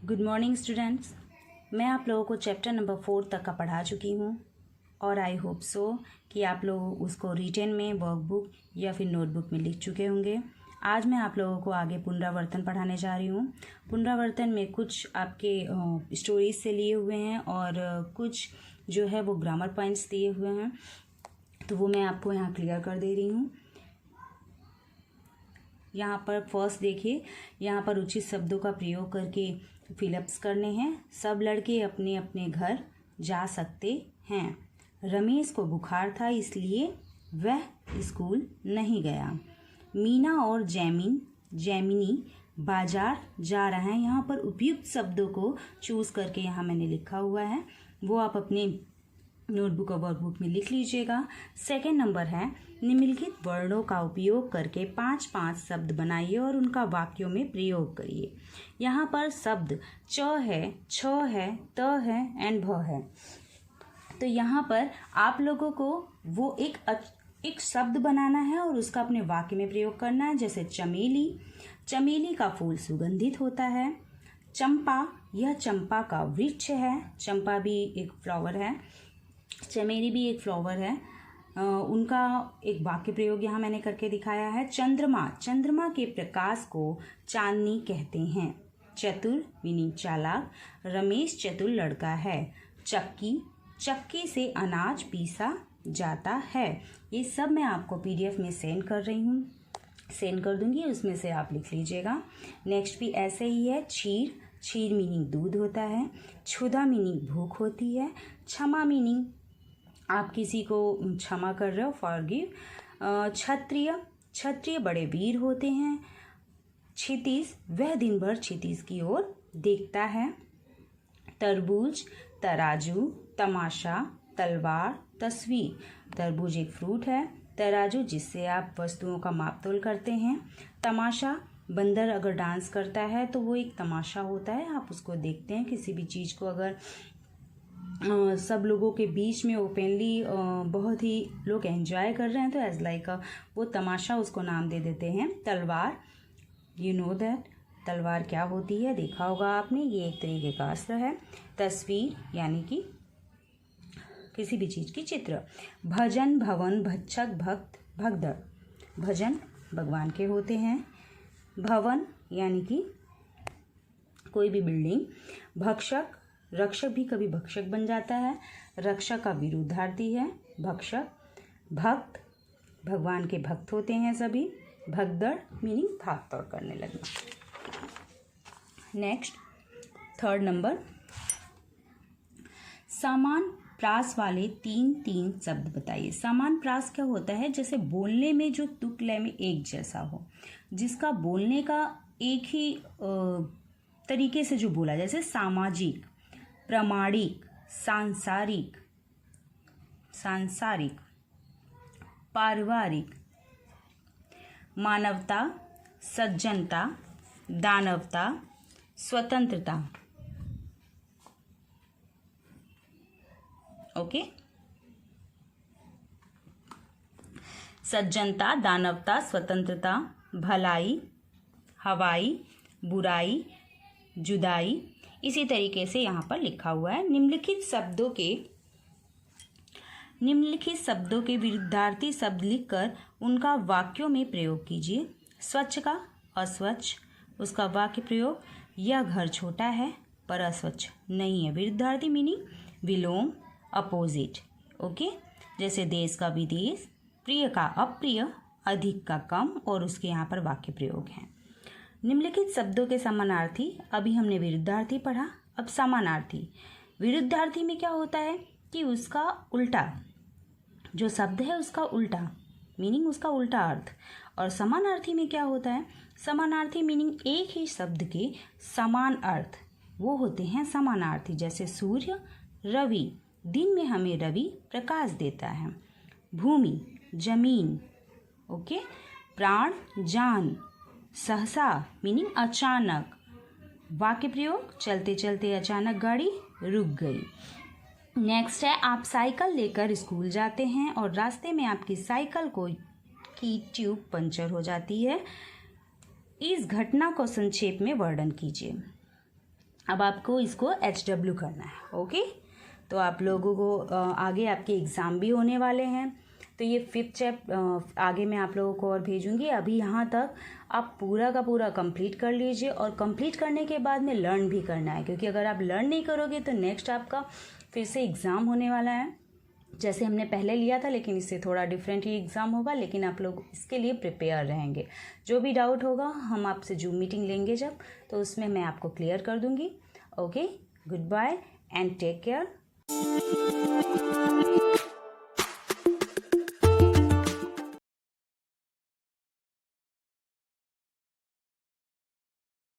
Good morning students. मैं आप लोगों को चैप्टर नंबर 4 तक का पढ़ा चुकी हूँ और आई होप सो कि आप लोग उसको रिटेन में वर्कबुक या फिर नोटबुक में लिख चुके होंगे। आज मैं आप लोगों को आगे पुनरावर्तन पढ़ाने जा रही हूँ। पुनरावर्तन में कुछ आपके स्टोरीज से लिए हुए हैं और कुछ जो है वो ग्रामर पॉइंट्स दिए हुए हैं, तो वो मैं आपको यहाँ क्लियर कर दे रही हूँ। यहाँ पर फर्स्ट देखिए, यहाँ पर उचित शब्दों का प्रयोग करके फिलअप्स करने हैं। सब लड़के अपने अपने घर जा सकते हैं। रमेश को बुखार था इसलिए वह स्कूल नहीं गया। मीना और जैमिनी बाजार जा रहे हैं। यहाँ पर उपयुक्त शब्दों को चूज करके यहाँ मैंने लिखा हुआ है, वो आप अपने नोटबुक और वर्कबुक में लिख लीजिएगा। सेकेंड नंबर है, निम्नलिखित वर्णों का उपयोग करके 5-5 शब्द बनाइए और उनका वाक्यों में प्रयोग करिए। यहाँ पर शब्द च है, छ है, त है एंड भ है। तो यहाँ पर आप लोगों को वो एक शब्द बनाना है और उसका अपने वाक्य में प्रयोग करना है। जैसे चमेली का फूल सुगंधित होता है। चंपा, यह चंपा का वृक्ष है। चंपा भी एक फ्लावर है, चमेली भी एक फ्लावर है। उनका एक वाक्य प्रयोग यहाँ मैंने करके दिखाया है। चंद्रमा के प्रकाश को चांदनी कहते हैं। चतुर मीनिंग चालाक, रमेश चतुर लड़का है। चक्की से अनाज पीसा जाता है। ये सब मैं आपको PDF में सेंड कर दूंगी, उसमें से आप लिख लीजिएगा। नेक्स्ट भी ऐसे ही है। क्षीर मीनिंग दूध होता है। क्षुधा मीनिंग भूख होती है। क्षमा मीनिंग आप किसी को क्षमा कर रहे हो, फॉरगिव। क्षत्रिय बड़े वीर होते हैं। क्षितिज, वह दिन भर क्षितिज की ओर देखता है। तरबूज, तराजू, तमाशा, तलवार, तस्वीर। तरबूज एक फ्रूट है। तराजू जिससे आप वस्तुओं का मापतोल करते हैं। तमाशा, बंदर अगर डांस करता है तो वो एक तमाशा होता है, आप उसको देखते हैं। किसी भी चीज़ को अगर सब लोगों के बीच में ओपनली बहुत ही लोग एंजॉय कर रहे हैं तो एज लाइक वो तमाशा उसको नाम दे देते हैं। तलवार, यू नो दैट तलवार क्या होती है, देखा होगा आपने, ये एक तरीके का अस्त्र है। तस्वीर यानी कि किसी भी चीज़ की चित्र। भजन, भवन, भक्षक, भक्त, भगदड़। भजन भगवान के होते हैं। भवन यानी कि कोई भी बिल्डिंग। भक्षक, रक्षक भी कभी भक्षक बन जाता है। रक्षक का विरुद्धार्थी है भक्षक। भक्त, भगवान के भक्त होते हैं सभी। भगदड़ मीनिंग भाग दौड़ करने लगना। नेक्स्ट थर्ड नंबर, समान प्रास वाले 3 शब्द बताइए। समान प्रास क्या होता है? जैसे बोलने में जो तुक लय में एक जैसा हो, जिसका बोलने का एक ही तरीके से जो बोला, जैसे सामाजिक, प्रामाणिक, सांसारिक, पारिवारिक, मानवता, सज्जनता, दानवता, स्वतंत्रता। ओके, सज्जनता, दानवता, स्वतंत्रता, भलाई, हवाई, बुराई, जुदाई। इसी तरीके से यहाँ पर लिखा हुआ है। निम्नलिखित शब्दों के विरुद्धार्थी शब्द लिखकर उनका वाक्यों में प्रयोग कीजिए। स्वच्छ का अस्वच्छ, उसका वाक्य प्रयोग, यह घर छोटा है पर अस्वच्छ नहीं है। विरुद्धार्थी मीनिंग विलोम, अपोजिट। ओके, जैसे देश का विदेश, प्रिय का अप्रिय, अधिक का कम, और उसके यहाँ पर वाक्य प्रयोग हैं। निम्नलिखित शब्दों के समानार्थी, अभी हमने विरुद्धार्थी पढ़ा, अब समानार्थी। विरुद्धार्थी में क्या होता है कि उसका उल्टा जो शब्द है उसका उल्टा मीनिंग, उसका उल्टा अर्थ। और समानार्थी में क्या होता है? समानार्थी मीनिंग एक ही शब्द के समान अर्थ, वो होते हैं समानार्थी। जैसे सूर्य, रवि, दिन में हमें रवि प्रकाश देता है। भूमि, जमीन। ओके, प्राण, जान। सहसा मीनिंग अचानक। वाक्य प्रयोग, चलते चलते अचानक गाड़ी रुक गई। नेक्स्ट है, आप साइकिल लेकर स्कूल जाते हैं और रास्ते में आपकी साइकिल की ट्यूब पंचर हो जाती है। इस घटना को संक्षेप में वर्णन कीजिए। अब आपको इसको HW करना है। ओके, तो आप लोगों को आगे आपके एग्ज़ाम भी होने वाले हैं, तो ये 5th चैप्टर आगे मैं आप लोगों को और भेजूंगी। अभी यहाँ तक आप पूरा का पूरा कंप्लीट कर लीजिए, और कंप्लीट करने के बाद में लर्न भी करना है, क्योंकि अगर आप लर्न नहीं करोगे तो नेक्स्ट आपका फिर से एग्ज़ाम होने वाला है, जैसे हमने पहले लिया था, लेकिन इससे थोड़ा डिफरेंट ही एग्ज़ाम होगा। लेकिन आप लोग इसके लिए प्रिपेयर रहेंगे। जो भी डाउट होगा हम आपसे जूम मीटिंग लेंगे जब, तो उसमें मैं आपको क्लियर कर दूँगी। Okay, goodbye and take care.